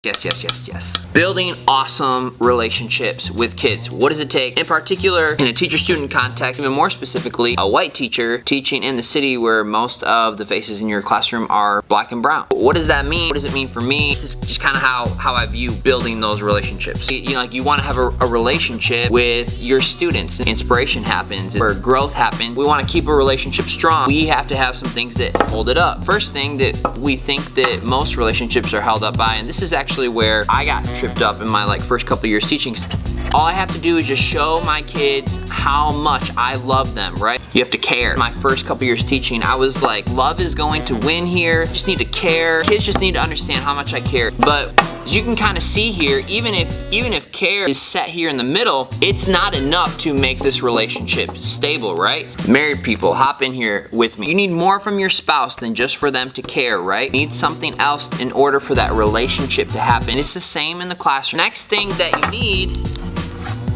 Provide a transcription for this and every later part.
Yes. Building awesome relationships with kids. What does it take? In particular, in a teacher-student context, even more specifically, a white teacher teaching in the city where most of the faces in your classroom are black and brown. What does that mean? What does it mean for me? This is just kind of how I view building those relationships. You want to have a relationship with your students. Inspiration happens, where growth happens. We want to keep a relationship strong. We have to have some things that hold it up. First thing that we think that most relationships are held up by, and this is actually where I got tripped up in my first couple years teaching. All I have to do is just show my kids how much I love them, right? You have to care. My first couple years teaching, I was like, love is going to win here. Just need to care. Kids just need to understand how much I care. But as you can kind of see here, even if care is set here in the middle, it's not enough to make this relationship stable, right? Married people, hop in here with me. You need more from your spouse than just for them to care, right? You need something else in order for that relationship to happen. It's the same in the classroom. Next thing that you need,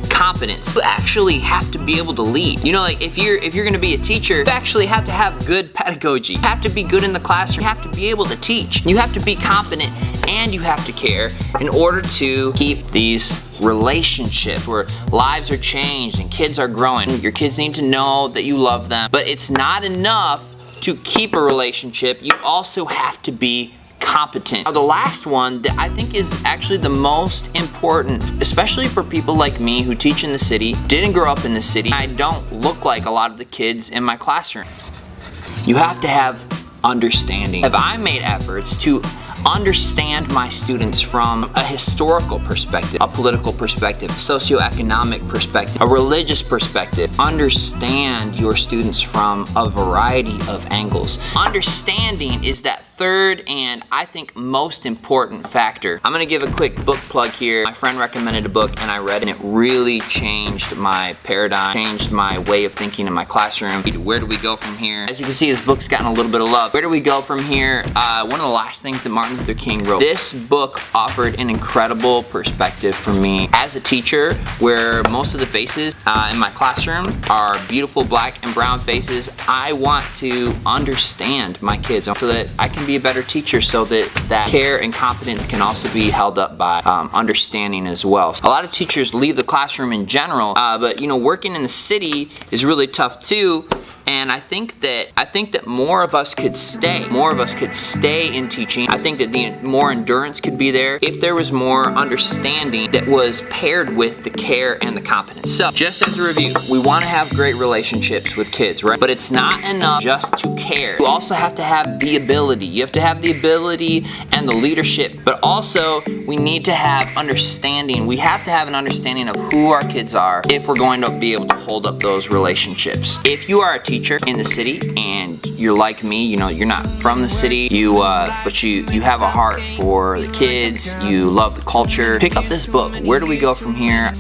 competence. You actually have to be able to lead. If you're gonna be a teacher, you actually have to have good pedagogy. You have to be good in the classroom. You have to be able to teach. You have to be competent and you have to care in order to keep these relationships where lives are changed and kids are growing. Your kids need to know that you love them, but it's not enough to keep a relationship. You also have to be competent. Now, the last one that I think is actually the most important, especially for people like me who teach in the city, didn't grow up in the city. I don't look like a lot of the kids in my classroom. You have to have understanding. Have I made efforts to understand my students from a historical perspective, a political perspective, socioeconomic perspective, a religious perspective? Understand your students from a variety of angles. Understanding is that third and I think most important factor. I'm gonna give a quick book plug here. My friend recommended a book and I read it, and it really changed my paradigm, changed my way of thinking in my classroom. Where do we go from here? As you can see, this book's gotten a little bit of love. Where do we go from here? One of the last things that Martin Luther King wrote. This book offered an incredible perspective for me as a teacher, where most of the faces in my classroom are beautiful black and brown faces. I want to understand my kids so that I can be a better teacher, so that care and competence can also be held up by understanding as well. A lot of teachers leave the classroom in general, but working in the city is really tough too. And I think that more of us could stay. More of us could stay in teaching. I think that the more endurance could be there if there was more understanding that was paired with the care and the competence. So, just as a review, we want to have great relationships with kids, right? But it's not enough just to care. You also have to have the ability. You have to have the ability and the leadership, but also we need to have understanding. We have to have an understanding of who our kids are if we're going to be able to hold up those relationships. If you are a teacher in the city and you're like me, you're not from the city, but you have a heart for the kids, you love the culture, pick up this book. Where do we go from here?